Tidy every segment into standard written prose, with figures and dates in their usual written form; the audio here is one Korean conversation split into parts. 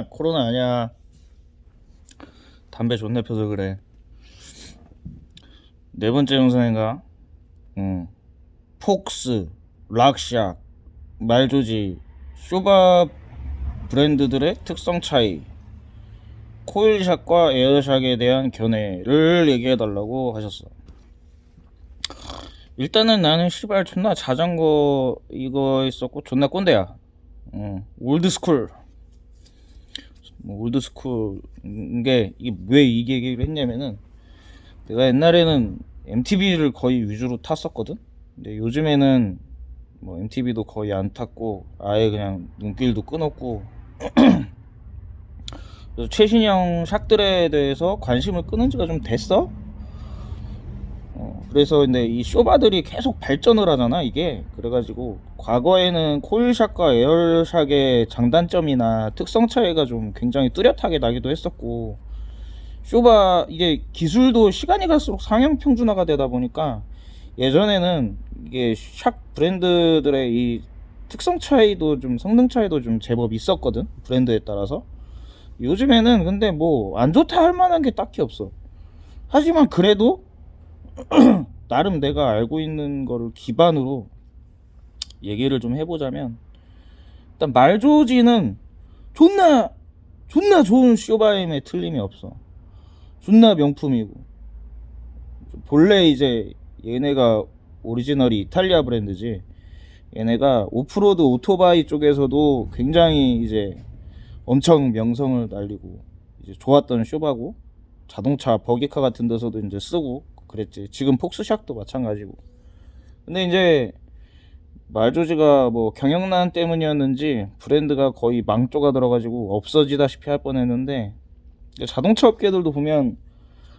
코로나 아니야. 담배 존나 펴서 그래. 네 번째 영상인가? 폭스, 락샥, 말조지, 쇼바 브랜드들의 특성 차이, 코일샥과 에어샥에 대한 견해를 얘기해달라고 하셨어. 일단은 나는 시발 존나 자전거 이거 있었고 존나 꼰대야. 올드스쿨. 올드스쿨인 게 왜 이 얘기를 했냐면은 내가 옛날에는 MTB를 거의 위주로 탔었거든. 근데 요즘에는 뭐 MTB도 거의 안 탔고 아예 그냥 눈길도 끊었고 그래서 최신형 샥들에 대해서 관심을 끊은 지가 좀 됐어. 그래서 근데 이 쇼바들이 계속 발전을 하잖아 이게. 그래가지고 과거에는 코일샥과 에어샥의 장단점이나 특성 차이가 좀 굉장히 뚜렷하게 나기도 했었고, 쇼바 이게 기술도 시간이 갈수록 상향 평준화가 되다 보니까 예전에는 이게 샥 브랜드들의 이 특성 차이도 좀 성능 차이도 좀 제법 있었거든, 브랜드에 따라서. 요즘에는 근데 뭐 안 좋다 할 만한 게 딱히 없어. 하지만 그래도 나름 내가 알고 있는 거를 기반으로 얘기를 좀 해보자면, 일단 말조지는 존나 좋은 쇼바임에 틀림이 없어. 존나 명품이고, 본래 이제 얘네가 오리지널이 이탈리아 브랜드지. 얘네가 오프로드 오토바이 쪽에서도 굉장히 이제 엄청 명성을 날리고 이제 좋았던 쇼바고, 자동차 버기카 같은 데서도 이제 쓰고 그랬지. 지금 폭스샥도 마찬가지고. 근데 이제 말조지가 뭐 경영난 때문이었는지 브랜드가 거의 망조가 들어가지고 없어지다시피 할 뻔했는데, 자동차 업계들도 보면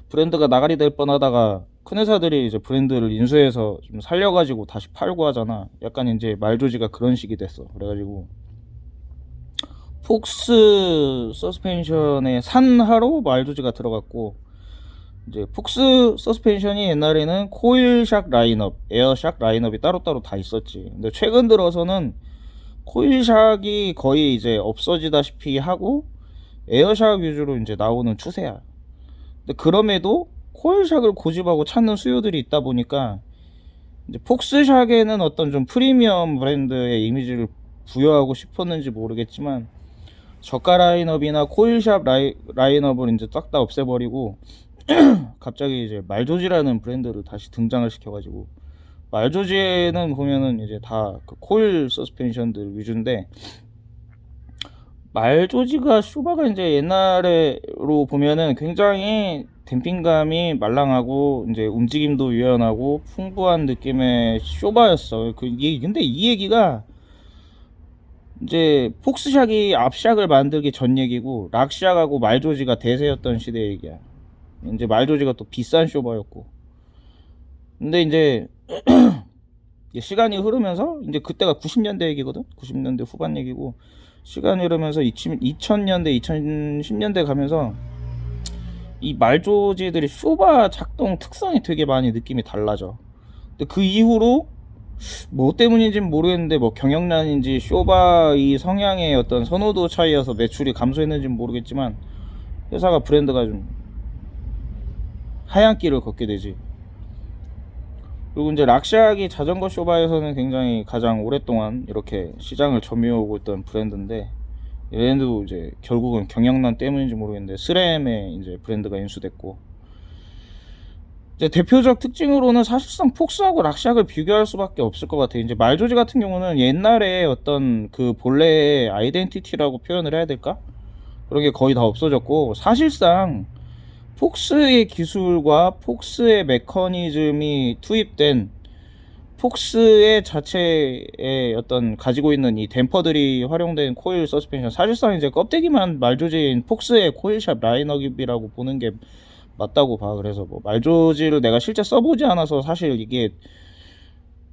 브랜드가 나가리 될 뻔하다가 큰 회사들이 이제 브랜드를 인수해서 좀 살려가지고 다시 팔고 하잖아. 약간 이제 말조지가 그런 식이 됐어. 그래가지고 폭스 서스펜션에 산하로 말조지가 들어갔고, 이제 폭스 서스펜션이 옛날에는 코일샥 라인업, 에어샥 라인업이 따로따로 다 있었지. 근데 최근 들어서는 코일샥이 거의 이제 없어지다시피 하고 에어샥 위주로 이제 나오는 추세야. 근데 그럼에도 코일샥을 고집하고 찾는 수요들이 있다 보니까 이제 폭스샥에는 어떤 좀 프리미엄 브랜드의 이미지를 부여하고 싶었는지 모르겠지만 저가 라인업이나 코일샵 라인업을 이제 싹 다 없애버리고 갑자기 이제 말조지라는 브랜드를 다시 등장을 시켜가지고, 말조지에는 보면은 이제 다 그 코일 서스펜션들 위주인데, 말조지가 쇼바가 이제 옛날에로 보면은 굉장히 댐핑감이 말랑하고 이제 움직임도 유연하고 풍부한 느낌의 쇼바였어. 근데 이 얘기가 이제 폭스샥이 앞샥을 만들기 전 얘기고, 락샥하고 말조지가 대세였던 시대 얘기야. 이제 말조지가 또 비싼 쇼바였고. 근데 이제 시간이 흐르면서 이제 그때가 90년대 얘기거든. 90년대 후반 얘기고, 시간이 흐르면서 2000년대 2010년대 가면서 이 말조지들이 쇼바 작동 특성이 되게 많이 느낌이 달라져. 근데 그 이후로 뭐 때문인지는 모르겠는데, 뭐 경영난인지 쇼바 이 성향의 어떤 선호도 차이여서 매출이 감소했는지는 모르겠지만 회사가 브랜드가 좀 하얀 길을 걷게 되지. 그리고 이제 락샥이 자전거 쇼바에서는 굉장히 가장 오랫동안 이렇게 시장을 점유하고 있던 브랜드인데, 얘네도 이제 결국은 경영난 때문인지 모르겠는데 스램에 이제 브랜드가 인수됐고, 이제 대표적 특징으로는 사실상 폭스하고 락샥을 비교할 수밖에 없을 것 같아요. 이제 말조지 같은 경우는 옛날에 어떤 그 본래의 아이덴티티라고 표현을 해야 될까? 그런 게 거의 다 없어졌고, 사실상 폭스의 기술과 폭스의 메커니즘이 투입된 폭스의 자체의 어떤 가지고 있는 이 댐퍼들이 활용된 코일 서스펜션, 사실상 이제 껍데기만 말조지인 폭스의 코일샵 라인업이라고 보는 게 맞다고 봐. 그래서 뭐 말조지를 내가 실제 써보지 않아서 사실 이게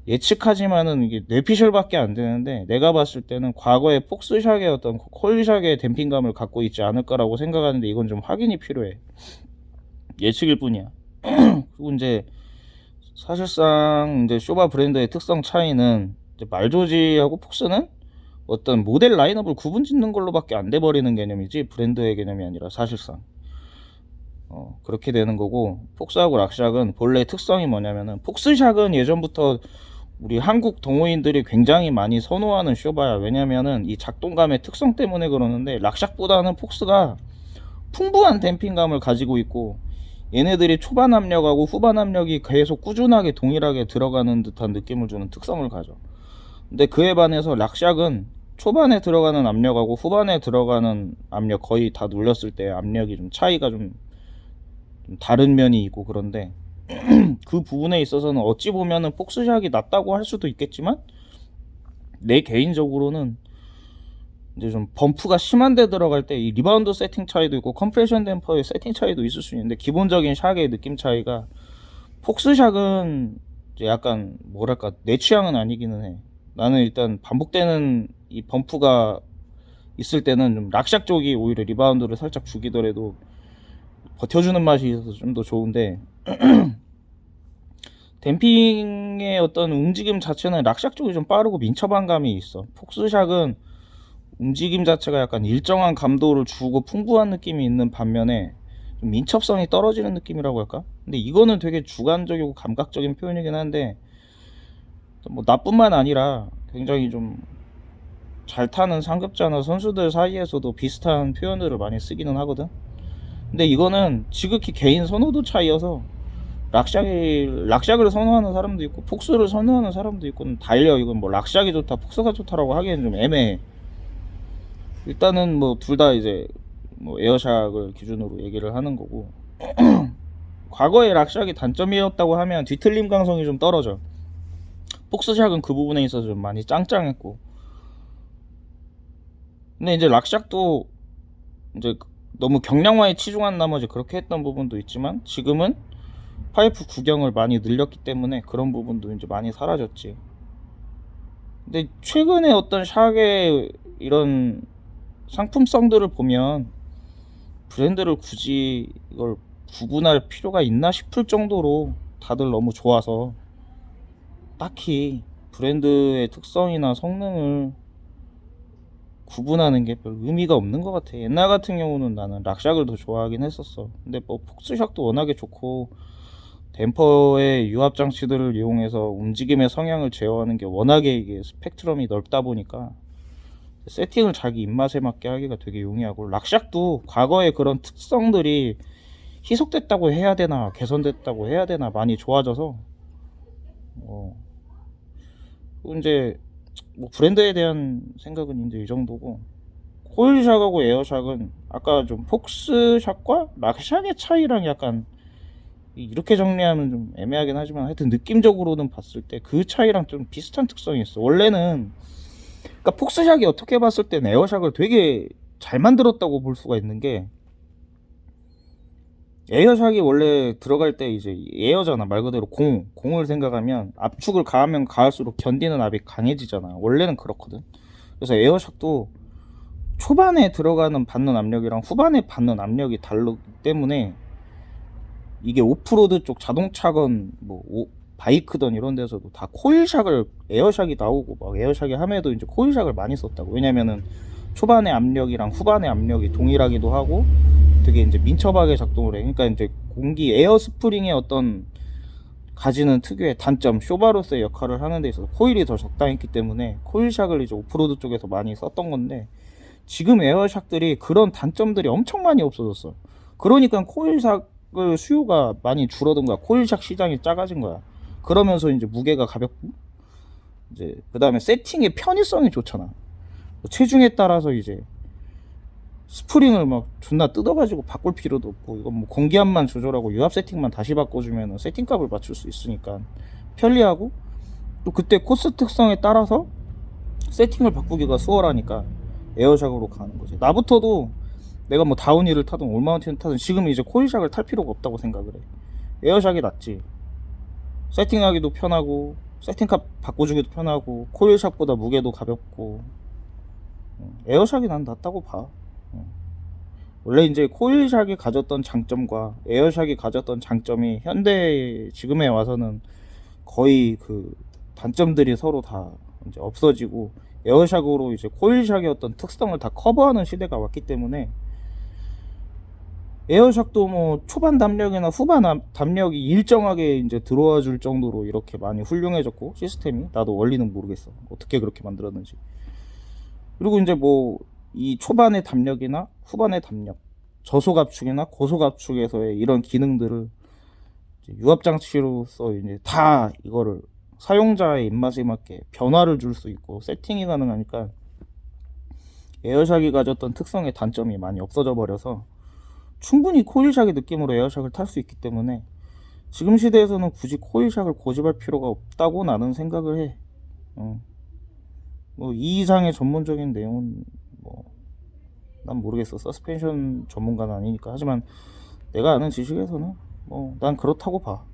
예측하지만은 이게 뇌피셜밖에 안 되는데, 내가 봤을 때는 과거의 폭스샥의 어떤 코일샥의 댐핑감을 갖고 있지 않을까라고 생각하는데, 이건 좀 확인이 필요해. 예측일 뿐이야. 그리고 이제 사실상 이제 쇼바 브랜드의 특성 차이는, 이제 말조지하고 폭스는 어떤 모델 라인업을 구분 짓는 걸로밖에 안 돼 버리는 개념이지 브랜드의 개념이 아니라 사실상 그렇게 되는 거고, 폭스하고 락샥은 본래 특성이 뭐냐면은, 폭스샥은 예전부터 우리 한국 동호인들이 굉장히 많이 선호하는 쇼바야. 왜냐면은 이 작동감의 특성 때문에 그러는데, 락샥보다는 폭스가 풍부한 댐핑감을 가지고 있고, 얘네들이 초반 압력하고 후반 압력이 계속 꾸준하게 동일하게 들어가는 듯한 느낌을 주는 특성을 가져. 근데 그에 반해서 락샥은 초반에 들어가는 압력하고 후반에 들어가는 압력, 거의 다 눌렸을 때 압력이 좀 차이가 좀 다른 면이 있고, 그런데 그 부분에 있어서는 어찌 보면은 폭스샥이 낫다고 할 수도 있겠지만, 내 개인적으로는 이제 좀 범프가 심한 데 들어갈 때 이 리바운드 세팅 차이도 있고 컴프레션 댐퍼의 세팅 차이도 있을 수 있는데, 기본적인 샥의 느낌 차이가, 폭스샥은 이제 약간 뭐랄까 내 취향은 아니기는 해. 나는 일단 반복되는 이 범프가 있을 때는 좀 락샥 쪽이 오히려 리바운드를 살짝 주기더라도 버텨주는 맛이 있어서 좀 더 좋은데, 댐핑의 어떤 움직임 자체는 락샥 쪽이 좀 빠르고 민첩한 감이 있어. 폭스샥은 움직임 자체가 약간 일정한 감도를 주고 풍부한 느낌이 있는 반면에 좀 민첩성이 떨어지는 느낌이라고 할까? 근데 이거는 되게 주관적이고 감각적인 표현이긴 한데, 뭐 나뿐만 아니라 굉장히 좀 잘 타는 상급자나 선수들 사이에서도 비슷한 표현들을 많이 쓰기는 하거든. 근데 이거는 지극히 개인 선호도 차이여서, 락샥을 선호하는 사람도 있고 폭스를 선호하는 사람도 있고 달려. 이건 뭐 락샥이 좋다 폭스가 좋다라고 하기에는 좀 애매해. 일단은 뭐 둘 다 이제 뭐 에어샥을 기준으로 얘기를 하는 거고, 과거에 락샥이 단점이었다고 하면 뒤틀림 강성이 좀 떨어져. 폭스샥은 그 부분에 있어서 좀 많이 짱짱했고, 근데 이제 락샥도 이제 너무 경량화에 치중한 나머지 그렇게 했던 부분도 있지만, 지금은 파이프 구경을 많이 늘렸기 때문에 그런 부분도 이제 많이 사라졌지. 근데 최근에 어떤 샥의 이런 상품성들을 보면 브랜드를 굳이 이걸 구분할 필요가 있나 싶을 정도로 다들 너무 좋아서, 딱히 브랜드의 특성이나 성능을 구분하는 게 별 의미가 없는 것 같아. 옛날 같은 경우는 나는 락샥을 더 좋아하긴 했었어. 근데 뭐 폭스샥도 워낙에 좋고, 댐퍼의 유압 장치들을 이용해서 움직임의 성향을 제어하는 게 워낙에 이게 스펙트럼이 넓다 보니까 세팅을 자기 입맛에 맞게 하기가 되게 용이하고, 락샥도 과거의 그런 특성들이 희석됐다고 해야 되나 개선됐다고 해야 되나 많이 좋아져서, 어 이제 뭐 브랜드에 대한 생각은 이제 이 정도고, 코일샥하고 에어샥은 아까 좀 폭스샥과 락샥의 차이랑 약간, 이렇게 정리하면 좀 애매하긴 하지만 하여튼 느낌적으로는 봤을 때 그 차이랑 좀 비슷한 특성이 있어. 원래는 그러니까 폭스샥이 어떻게 봤을 땐 에어샥을 되게 잘 만들었다고 볼 수가 있는 게, 에어샥이 원래 들어갈 때 이제 에어잖아. 말 그대로 공을 생각하면 압축을 가하면 가할수록 견디는 압이 강해지잖아. 원래는 그렇거든. 그래서 에어샥도 초반에 들어가는 받는 압력이랑 후반에 받는 압력이 다르기 때문에, 이게 오프로드 쪽 자동차건 뭐 바이크던 이런 데서도 다 코일샥을, 에어샥이 나오고 막 에어샥이 함에도 이제 코일샥을 많이 썼다고. 왜냐면은 초반의 압력이랑 후반의 압력이 동일하기도 하고 되게 이제 민첩하게 작동을 해. 그러니까 이제 공기 에어 스프링의 어떤 가지는 특유의 단점, 쇼바로스의 역할을 하는 데 있어서 코일이 더 적당했기 때문에 코일샥을 이제 오프로드 쪽에서 많이 썼던 건데, 지금 에어샥들이 그런 단점들이 엄청 많이 없어졌어. 그러니까 코일샥을 수요가 많이 줄어든 거야. 코일샥 시장이 작아진 거야. 그러면서 이제 무게가 가볍고, 이제 그 다음에 세팅의 편의성이 좋잖아. 체중에 따라서 이제 스프링을 막 존나 뜯어가지고 바꿀 필요도 없고, 이건 뭐 공기압만 조절하고 유압 세팅만 다시 바꿔주면 세팅값을 맞출 수 있으니까 편리하고, 또 그때 코스 특성에 따라서 세팅을 바꾸기가 수월하니까 에어샥으로 가는 거지. 나부터도 내가 뭐 다운힐을 타든 올마운틴을 타든 지금 이제 코일샥을 탈 필요가 없다고 생각을 해. 에어샥이 낫지. 세팅하기도 편하고 세팅값 바꿔주기도 편하고 코일샥보다 무게도 가볍고, 에어샥이 난 낫다고 봐. 원래 이제 코일샥이 가졌던 장점과 에어샥이 가졌던 장점이 현대 지금에 와서는 거의 그 단점들이 서로 다 이제 없어지고, 에어샥으로 이제 코일샥의 어떤 특성을 다 커버하는 시대가 왔기 때문에 에어샥도 뭐 초반 담력이나 후반 담력이 일정하게 이제 들어와 줄 정도로 이렇게 많이 훌륭해졌고, 시스템이, 나도 원리는 모르겠어 어떻게 그렇게 만들었는지. 그리고 이제 뭐 이 초반의 담력이나 후반의 담력, 저속 압축이나 고속 압축에서의 이런 기능들을 이제 유압 장치로서 이제 다 이거를 사용자의 입맛에 맞게 변화를 줄 수 있고 세팅이 가능하니까 에어샥이 가졌던 특성의 단점이 많이 없어져 버려서 충분히 코일샥의 느낌으로 에어샥을 탈 수 있기 때문에 지금 시대에서는 굳이 코일샥을 고집할 필요가 없다고 나는 생각을 해. 뭐 이 이상의 전문적인 내용은 뭐 난 모르겠어. 서스펜션 전문가는 아니니까. 하지만 내가 아는 지식에서는 뭐 난 그렇다고 봐.